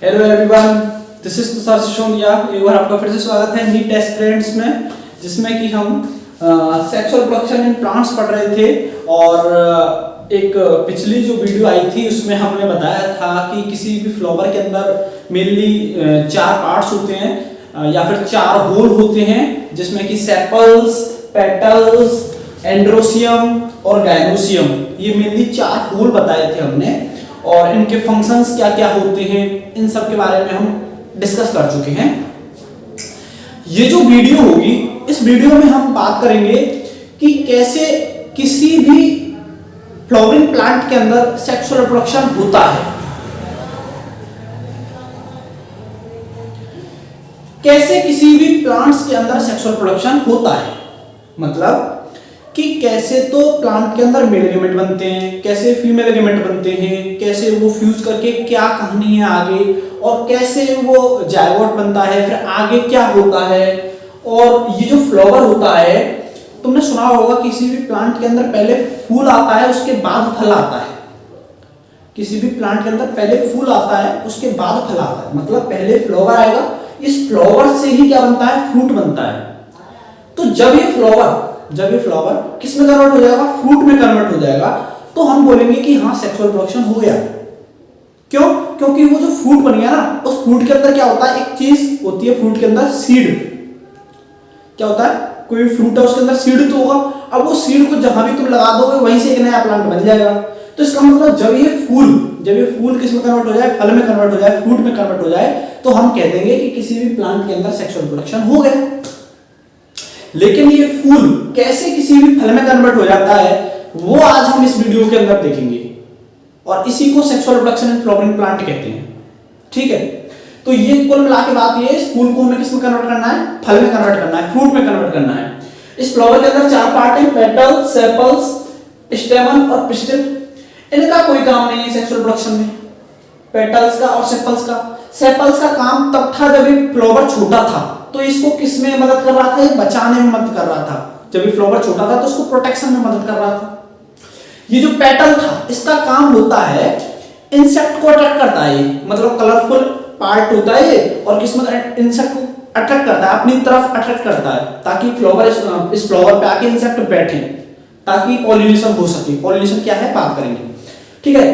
Hello everyone, this is Tushar Sisodia. एक बार आपका फिर से स्वागत है नीट एस्पिरेंट्स में, जिसमें कि हम सेक्सुअल रिप्रोडक्शन इन प्लांट्स पढ़ रहे थे। और एक पिछली जो वीडियो आई थी उसमें हमने बताया था कि किसी भी फ्लावर के अंदर मेनली 4 पार्ट्स होते हैं या फिर 4 होल होते हैं, जिसमें कि सेपल्स, पेटल्स, एंड्रोसियम और गाइनोसियम। ये मेनली 4 होल बताए थे हमने, और इनके फंक्शंस क्या क्या होते हैं इन सब के बारे में हम डिस्कस कर चुके हैं। ये जो वीडियो होगी, इस वीडियो में हम बात करेंगे कि कैसे किसी भी फ्लावरिंग प्लांट के अंदर सेक्सुअल रिप्रोडक्शन होता है, कैसे किसी भी प्लांट्स के अंदर सेक्सुअल रिप्रोडक्शन होता है, मतलब कि कैसे तो प्लांट के अंदर मेल गेमेट बनते हैं, कैसे फीमेल गेमेट बनते हैं, कैसे वो फ्यूज करके क्या कहानी है आगे, और कैसे वो जायगोट बनता है, फिर आगे क्या होता है। और ये जो फ्लावर होता है, तुमने सुना होगा किसी भी प्लांट के अंदर पहले फूल आता है उसके बाद फल आता है। किसी भी प्लांट के अंदर पहले फूल आता है उसके बाद फल आता है, मतलब पहले फ्लावर आएगा, इस फ्लावर से ही क्या बनता है, फ्रूट बनता है। तो जब ये फ्लावर किस में कन्वर्ट हो जाएगा, फ्रूट में कन्वर्ट हो जाएगा, तो हम बोलेंगे कि हाँ सेक्सुअल रिप्रोडक्शन हो गया। क्यों? क्योंकि वो जो फ्रूट बन गया ना, उस फ्रूट के अंदर क्या होता है, एक चीज होती है फ्रूट के अंदर, सीड। क्या होता है, कोई फ्रूट है उसके अंदर सीड तो होगा। अब वो सीड को जहां भी तुम लगा दोगे वहीं से एक नया प्लांट बन जाएगा। तो इसका मतलब जब ये फूल किस में कन्वर्ट हो जाए, फल में कन्वर्ट हो जाए, फ्रूट में कन्वर्ट हो जाए, तो हम कह देंगे कि किसी भी प्लांट के अंदर सेक्सुअल रिप्रोडक्शन हो गया। लेकिन ये फूल कैसे किसी भी फल में कन्वर्ट हो जाता है, वो आज हम इस वीडियो के अंदर देखेंगे, और इसी को sexual reproduction in flowering plant कहते हैं। ठीक है, तो ये कुल मिला के बात ये, इस फूल को हमें किस में कन्वर्ट करना है, फल में कन्वर्ट करना है, फ्रूट में कन्वर्ट करना है। इस फ्लावर के अंदर 4 पार्ट हैं, पेटल, सेपल्स, स्टेमन और पिस्टिल। इनका कोई काम नहीं है सेक्सुअल रिप्रोडक्शन में, पेटल्स का और सेपल्स का। सेपल्स का काम तब था जब ये फ्लावर छोटा था, तो इसको किस में मदद कर रहा था, ये बचाने में मदद कर रहा था। जब ये फ्लावर छोटा था तो उसको प्रोटेक्शन में मदद कर रहा था। ये जो पेटल था, इसका काम होता है इंसेक्ट को अट्रैक्ट करता है, मतलब कलरफुल पार्ट होता है ये, और किस में इंसेक्ट को अट्रैक्ट करता है, अपनी तरफ अट्रैक्ट करता है, ताकि इस फ्लावर पे आके इंसेक्ट बैठे, ताकि पॉलिनेशन हो सके। पॉलिनेशन क्या है, बात करेंगे। ठीक है,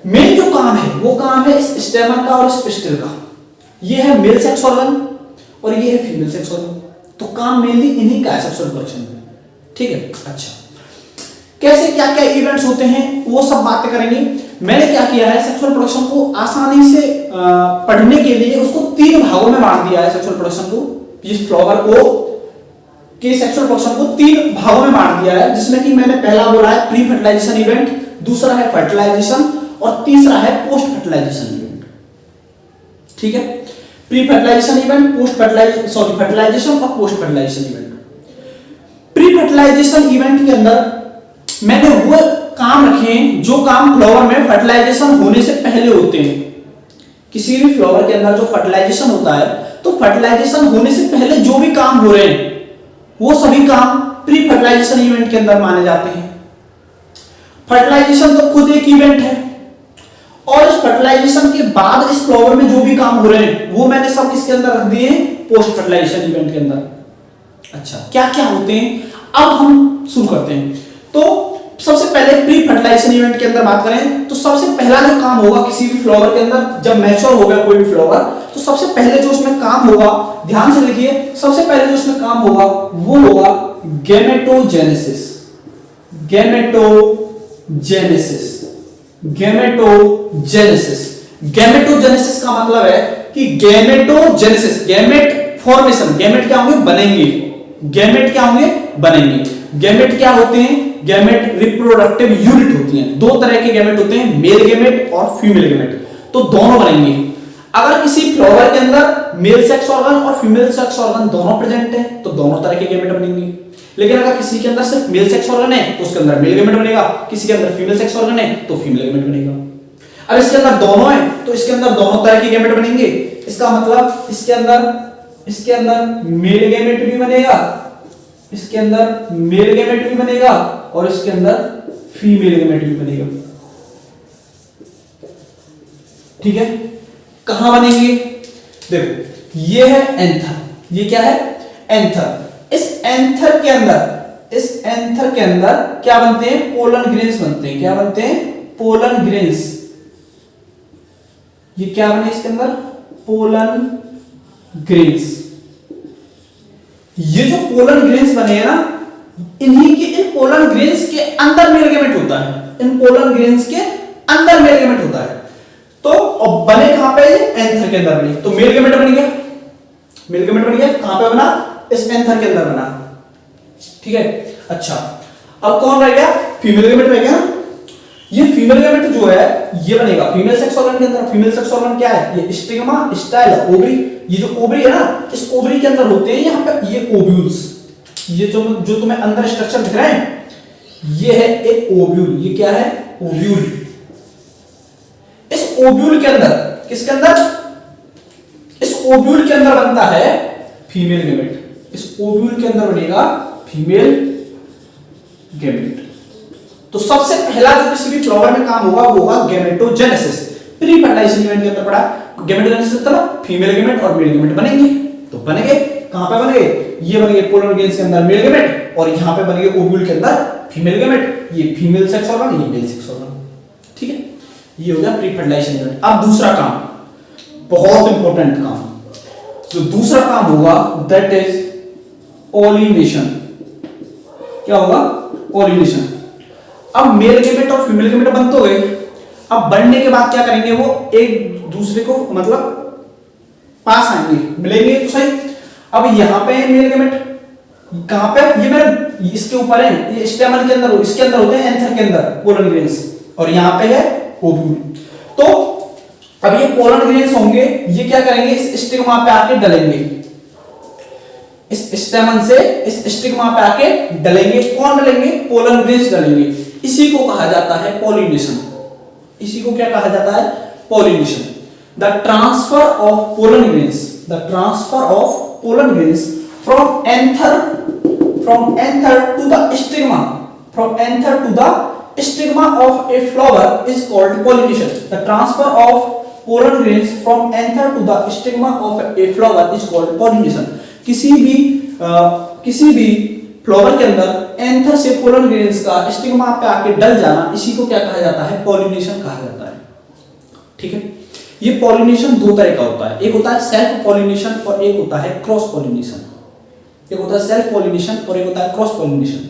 मेन जो काम है वो काम है इस स्टेमन का और इस पिस्टिल का। ये है मेल सेक्स ऑर्गन और ये है फीमेल सेक्स ऑर्गन। तो काम मेनली इन्हीं का है सेक्सुअल रिप्रोडक्शन में। ठीक है, अच्छा, कैसे क्या क्या इवेंट्स होते हैं वो सब बातें करेंगे। मैंने क्या किया है, सेक्सुअल रिप्रोडक्शन को आसानी से पढ़ने के लिए उसको 3 भागों में बांट दिया है। सेक्सुअल रिप्रोडक्शन को, इस फ्लावर को के सेक्सुअल रिप्रोडक्शन को 3 भागों में बांट दिया है, जिसमें कि मैंने पहला बोला है प्री फर्टिलाइजेशन इवेंट, दूसरा है फर्टिलाइजेशन, और तीसरा है पोस्ट फर्टिलाइजेशन इवेंट। ठीक है, प्री फर्टिलाइजेशन इवेंट, फर्टिलाइजेशन और post fertilization event. Pre fertilization event के अंदर मैंने वो काम रखे हैं जो काम फ्लावर में फर्टिलाइजेशन होने से पहले होते हैं। किसी भी फ्लावर के अंदर जो फर्टिलाइजेशन होता है, तो फर्टिलाइजेशन होने से पहले जो भी काम हो रहे हैं वो सभी काम प्री फर्टिलाइजेशन इवेंट के अंदर माने जाते हैं। फर्टिलाइजेशन तो खुद एक इवेंट है, और इस फर्टिलाइजेशन के बाद इस फ्लावर में जो भी काम हो रहे हैं वो मैंने सब किसके अंदर रख दिए, पोस्ट फर्टिलाइजेशन इवेंट के अंदर। अच्छा, क्या क्या होते हैं अब हम शुरू करते हैं। तो सबसे पहले प्री फर्टिलाइजेशन इवेंट के अंदर बात करें, तो सबसे पहला जो काम होगा किसी भी फ्लावर के अंदर, जब मैच्योर हो गया कोई भी फ्लावर, तो सबसे पहले जो उसमें काम होगा, ध्यान से लिखिए, सबसे पहले जो उसमें काम होगा वो होगा गैमेटोजेनेसिस। गैमेटोजेनेसिस का मतलब है कि गैमेटोजेनेसिस, गैमेट फॉर्मेशन, गैमेट क्या होंगे, बनेंगे। गैमेट क्या होंगे, बनेंगे। गैमेट क्या होते हैं, गैमेट रिप्रोडक्टिव यूनिट होती हैं। 2 तरह के गैमेट होते हैं, मेल गैमेट और फीमेल गैमेट, तो दोनों बनेंगे। अगर किसी फ्लावर के अंदर मेल सेक्स ऑर्गन और फीमेल सेक्स ऑर्गन दोनों प्रेजेंट है, तो दोनों तरह के गैमेट बनेंगे। लेकिन अगर किसी के अंदर सिर्फ मेल सेक्स ऑर्गन है तो उसके अंदर मेल गैमेट बनेगा, किसी के अंदर फीमेल सेक्स ऑर्गन है तो फीमेल गैमेट बनेगा। अब इसके अंदर दोनों है तो इसके अंदर दोनों तरह के गैमेट बनेंगे। इसका मतलब इसके अंदर मेल गैमेट भी बनेगा, इसके अंदर मेल गैमेट भी बनेगा, और इसके अंदर फीमेल गैमेट भी बनेगा। ठीक है, कहां बनेंगे? देखो ये है एंथर, ये क्या है? एंथर। इस एंथर के अंदर क्या बनते हैं? पोलन ग्रेन्स बनते हैं। क्या बनते हैं? Pollen grains. ये क्या बने इसके अंदर? Pollen grains. ये जो पोलन ग्रेन्स बने हैं ना, इन्हीं के इन पोलन ग्रेन्स के अंदर मेल लिगामेंट होता है। इन पोलन ग्रेन्स के अंदर मेल लिगामेंट होता है। तो अब बने कहां पे? एंथर के अंदर बने। तो मेल लिगामेंट बन गया, मेल लिगामेंट बन गया। कहां पे बना? इस एंथर के अंदर बना। ठीक है। अच्छा, अब कौन रह गया? फीमेल लिगामेंट रह गया। ये फीमेल लिगामेंट जो है ये बनेगा फीमेल सेक्स ऑर्गन के अंदर। फीमेल सेक्स ऑर्गन क्या है? ये स्टिग्मा, स्टाइल, ओवरी। ये जो ओवरी है ना, इस ओवरी के अंदर होते हैं यहां पे ये ओव्यूल्स। ये जो तुम्हें अंदर स्ट्रक्चर दिख रहा है, ये है एक ओव्यूल। ये क्या है? ओव्यूल। इस ओव्यूल के अंदर, किसके अंदर? इस ओव्यूल के अंदर बनता है फीमेल गैमेट। इस ओव्यूल के अंदर बनेगा फीमेल गैमेट। तो सबसे पहला जो किसी भी फ्लावर में काम होगा वो होगा गैमेटोजेनेसिस। प्री फर्टिलाइजेशन इवेंट के अंदर पड़ा गैमेटोजेनेसिस, मतलब फीमेल गैमेट और मेल गैमेट बनेंगे। तो बनेंगे कहां पे? बनेंगे ये बनेंगे पोलन ग्रेन्स के अंदर मेल गैमेट, और यहां पे बनेंगे ओव्यूल के अंदर फीमेल गैमेट। ये फीमेल सेक्स ऑर्गन, ये मेल सेक्स ऑर्गन। ठीक है, ये हो गया प्री फर्टिलाइजेशन इवेंट। अब दूसरा काम, बहुत इंपॉर्टेंट काम, जो दूसरा काम होगा दैट इज पॉलिनेशन। क्या होगा? पॉलिनेशन। अब मेल गैमेट और फीमेल गैमेट बन तो गए। अब बनने के बाद क्या करेंगे? वो एक दूसरे को मतलब पास आएंगे, मिलेंगे तो सही। अब यहां पे मेल गैमेट, कहां पे? ये मेरे इसके ऊपर है, ये स्टेमन के अंदर, इसके अंदर होते हैं एंथर के अंदर पोलन ग्रेन्स, और यहां पे है ओव्यूल। तो अब ये पोलन ग्रेन्स होंगे, ये क्या करेंगे? इस स्टिग्मा पे आके डलेंगे। इस स्टेमन से इस स्टिग्मा पे आके डलेंगे। कौन डलेंगे? Pollen grains डलेंगे। इसी को कहा जाता है पॉलिनेशन। इसी को क्या कहा जाता है? Pollination. The transfer of pollen grains, the transfer of pollen grains from anther to the stigma, from anther to the stigma of a flower is called pollination. The transfer of pollen grains from anther to the stigma of a flower is called pollination. किसी भी flower के अंदर anther से pollen grains का stigma पे आके डल जाना, इसी को क्या कहा जाता है? पॉलिनेशन कहा जाता है। ठीक है, ये पॉलिनेशन दो तरह का होता है। एक होता है सेल्फ पॉलिनेशन और एक होता है क्रॉस पॉलिनेशन। एक होता है सेल्फ पॉलिनेशन और एक होता है क्रॉस पॉलिनेशन।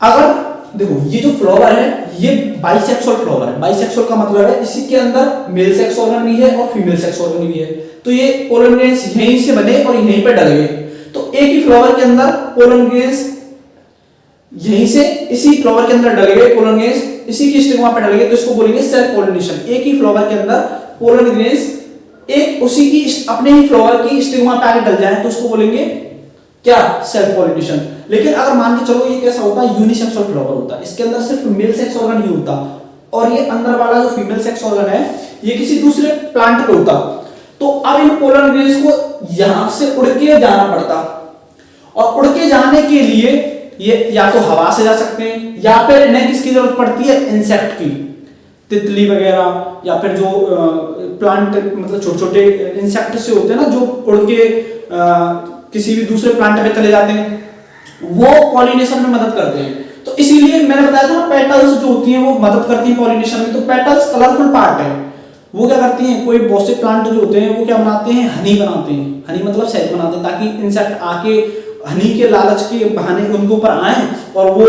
अगर देखो ये जो फ्लावर है ये बाइसेक्सुअल फ्लावर है। बाइसेक्सुअल का मतलब है इसी के अंदर मेल सेक्स ऑर्गन भी है और फीमेल सेक्स ऑर्गन भी है। तो ये पोलन ग्रेन्स यहीं से बने और यहीं पे डल गए। तो एक ही फ्लावर के अंदर पोलन ग्रेन्स यहीं से इसी फ्लावर के अंदर डल गए, पोलन ग्रेन्स इसी की स्टिग्मा पे डल गए, तो इसको बोलेंगे सेल्फ पॉलिनेशन। एक ही फ्लावर के अंदर पोलन ग्रेन्स एक उसी की अपने ही फ्लावर की स्टिग्मा पे आके डल जाए तो उसको बोलेंगे क्या? Self pollination. लेकिन अगर मान के चलो ये कैसा होता है? यूनिसेक्सुअल फ्लावर होता है। इसके अंदर सिर्फ मेल सेक्स ऑर्गन ही होता और ये अंदर वाला जो फीमेल सेक्स ऑर्गन है ये किसी दूसरे प्लांट पे होता। तो अब इन पोलन ग्रेन्स को यहां से उड़ के जाना पड़ता, और उड़ के जाने के लिए ये या तो हवा से जा सकते हैं या फिर इन्हें किसकी जरूरत पड़ती है? इंसेक्ट की, तितली वगैरह, या फिर जो प्लांट मतलब छोटे छोटे इंसेक्ट से होते हैं ना जो उड़ के किसी भी दूसरे प्लांट पे चले जाते हैं, वो पॉलिनेशन में मदद करते हैं। तो इसीलिए मैंने बताया था ना पेटल्स जो होती हैं वो मदद करती हैं पॉलिनेशन में। तो पेटल्स कलरफुल पार्ट है, वो क्या करती हैं? कोई बहुत से प्लांट जो होते हैं वो क्या बनाते हैं? हनी बनाते हैं। हनी मतलब शहद बनाते हैं ताकि इंसेक्ट आके हनी के लालच के बहाने उनके ऊपर आए और वो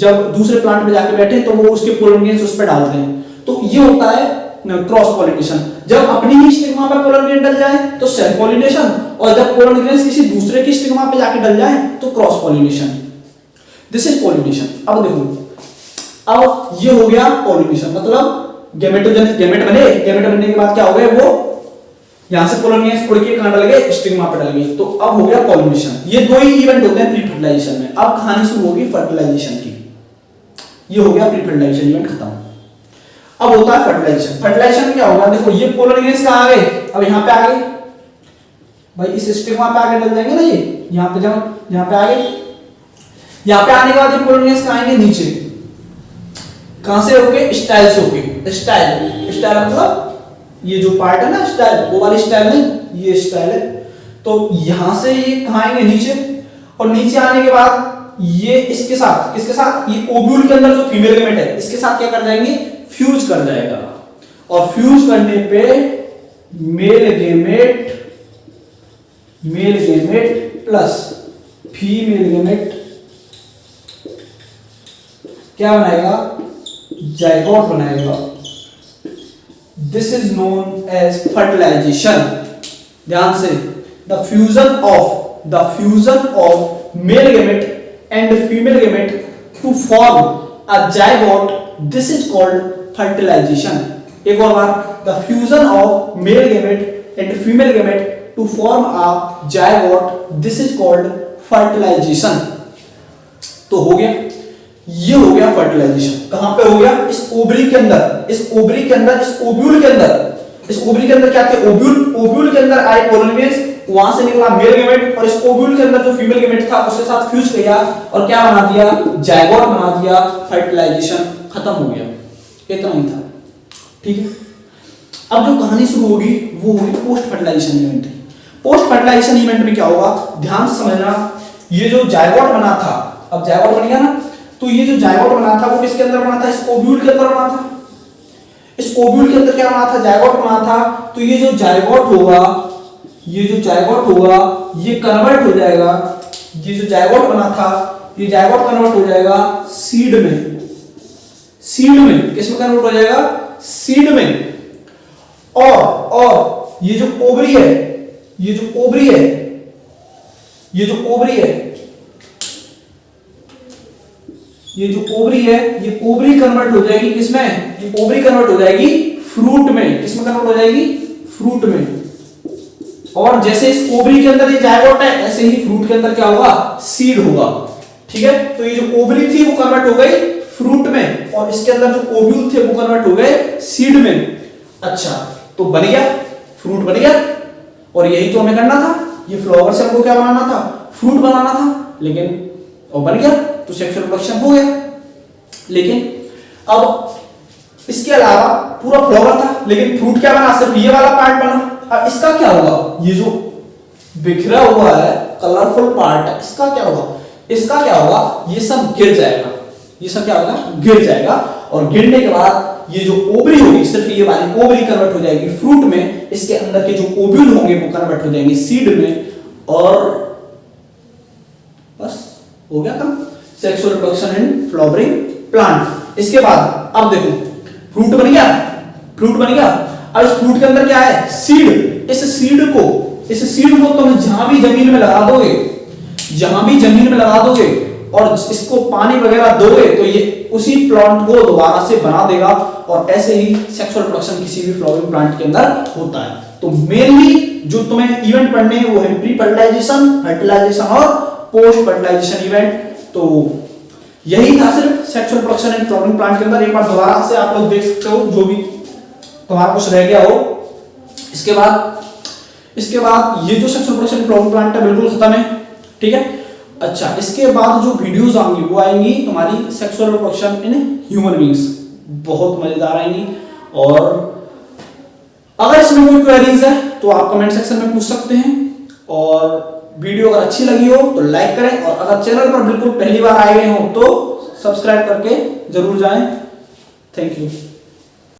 जब दूसरे प्लांट में जाके बैठे तो वो उसके पोलन ग्रेन्स उस पर डालते हैं। तो ये होता है क्रॉस पॉलिनेशन। जब अपनी ही स्टिग्मा पे पोलन ग्रेन डल जाए तो सेल्फ पॉलिनेशन, और जब पोलन ग्रेन्स किसी दूसरे की स्टिग्मा पे जाके डल जाए तो cross pollination. This is pollination. अब देखो, अब ये हो गया पॉलिनेशन, मतलब गैमेटोजेनिक गैमेट बने। गैमेट बनने के बाद क्या हो गया? वो यहां से पोलन ग्रेन्स उड़ के कहां डल गए? स्टिग्मा पे डल गए। तो अब हो गया पॉलिनेशन। ये दो ही इवेंट होते हैं प्री फर्टिलाइजेशन में। अब कहानी शुरू होगी फर्टिलाइजेशन की। ये हो गया प्री फर्टिलाइजेशन इवेंट खत्म। अब होता है फर्टिलाइजेशन। फर्टिलाइजेशन में क्या होगा? देखो ये पोलन ग्रेन्स कहां आ गए? अब यहां पे आ गए भाई, इस स्टिग्मा पे आके डल जाएंगे ना। ये यहां पे जब यहां पे आ गए, यहां पे आने के बाद ये पोलन ग्रेन्स कहां आएंगे? नीचे। कहां से होके? स्टाइल से होके। स्टाइल मतलब ये जो पार्ट है ना स्टाइल, वो वाली स्टाइल नहीं, ये स्टाइल है। तो यहां से ये कहां आएंगे, नीचे, और नीचे आने के बाद ये इसके साथ, किसके साथ, ये ओव्यूल के अंदर जो फीमेल लिगामेंट है इसके साथ क्या कर जाएंगे, फ्यूज कर जाएगा। और फ्यूज करने पे male gamete plus female gamete क्या बनाएगा, जाइगोट बनाएगा। This is known as fertilisation. ध्यान से, the fusion of male gamete and female gamete to form a zygote, this is called fertilisation. एक और बार, the fusion of male gamete and female gamete to form a zygote, this is called fertilisation. तो हो गया, ये हो गया fertilisation. कहां पे हो गया, इस ओवरी के अंदर, इस ओवरी के अंदर, इस ओव्यूल के अंदर। इस ओवरी के अंदर क्या थे, ओव्यूल के अंदर आए पोलन वेव्स, वहां से निकला मेल गेमेट, और इस ओव्यूल के अंदर जो फीमेल गेमेट था उसके साथ फ्यूज किया और क्या बना दिया, जाइगोट बना दिया। फर्टिलाइजेशन खत्म हो गया, इतना ही था। ठीक है, अब जो कहानी शुरू होगी वो होगी post fertilization event. Post fertilization event में क्या होगा, ध्यान से समझना। ये जो जाइगोट बना था, अब जाइगोट बन गया ना, तो ये जो जाइगोट बना था वो किसके अंदर बना था, इस ओव्यूल के अंदर बना था। इस ओव्यूल के अंदर क्या बना था, जाइगोट बना था। तो ये जो जाइगोट होगा, ये जो जाइगोट होगा ये कन्वर्ट हो जाएगा, ये जो जाइगोट बना था ये जाइगोट कन्वर्ट हो जाएगा सीड में। सीड में किसमें कन्वर्ट हो जाएगा, सीड में। और ये जो ओवरी है, ये जो ओवरी है, ये जो ओवरी है, ये जो ओवरी है, ये ओवरी कन्वर्ट हो जाएगी किसमें, ये ओवरी कन्वर्ट हो जाएगी फ्रूट में। किसमें कन्वर्ट हो जाएगी, फ्रूट में। और जैसे इस ओवरी के अंदर ये जाइगोट है, ऐसे ही फ्रूट के अंदर क्या होगा, सीड होगा। ठीक है, तो ये जो ओवरी थी वो कन्वर्ट हो गई फ्रूट में, और इसके अंदर जो ओव्यूल थे वो कन्वर्ट हो गए सीड में। अच्छा, तो बन गया, फ्रूट बन गया। और यही तो हमें करना था, ये फ्लावर से हमको क्या बनाना था, फ्रूट बनाना था। लेकिन और बन गया, तो सेक्सुअल रिप्रोडक्शन हो गया। लेकिन अब इसके अलावा पूरा फ्लावर था, लेकिन फ्रूट क्या बना, सिर्फ ये वाला पार्ट बना। अब इसका क्या होगा, ये जो बिखरा हुआ है कलरफुल पार्ट है, इसका क्या होगा, इसका क्या होगा, ये सब गिर जाएगा। ये सब क्या होगा, गिर जाएगा। और गिरने के बाद ये जो ओवरी होगी, सिर्फ ये वाली ओवरी कन्वर्ट हो जाएगी फ्रूट में। इसके अंदर के जो ओव्यूल होंगे वो कन्वर्ट हो जाएंगे सीड में, और बस हो गया काम, sexual reproduction in flowering plant. इसके बाद अब देखो, फ्रूट बन गया, फ्रूट बन गया। अब इस फ्रूट के अंदर क्या है, सीड। इस सीड को तुम जहां भी जमीन में लगा दोगे, जहां भी जमीन में लगा दोगे और इसको पानी वगैरह दोगे, तो ये उसी प्लांट को दोबारा से बना देगा। और ऐसे ही सेक्सुअल रिप्रोडक्शन किसी भी फ्लावरिंग प्लांट के अंदर होता है। तो मेनली जो तुम्हें इवेंट पढ़ने हैं वो है प्री फर्टिलाइजेशन, फर्टिलाइजेशन और पोस्ट फर्टिलाइजेशन इवेंट। तो यही था सिर्फ sexual reproduction in flowering plant के अंदर। एक बार दोबारा से आप लोग देख सकते हो, जो भी तुम्हारा कुछ रह गया हो। इसके बाद ये जो sexual reproduction in flowering plant है बिल्कुल खत्म है। ठीक है, अच्छा, इसके बाद जो वीडियोस आएंगी वो आएंगी तुम्हारी sexual reproduction in human beings, बहुत मजेदार आएंगी। और अगर इसमें कोई क्वेरीज है तो आप कमेंट सेक्शन में पूछ सकते हैं। और वीडियो अगर अच्छी लगी हो तो लाइक करें, और अगर चैनल पर बिल्कुल पहली बार आए गए हो तो सब्सक्राइब करके जरूर जाएं। Thank you.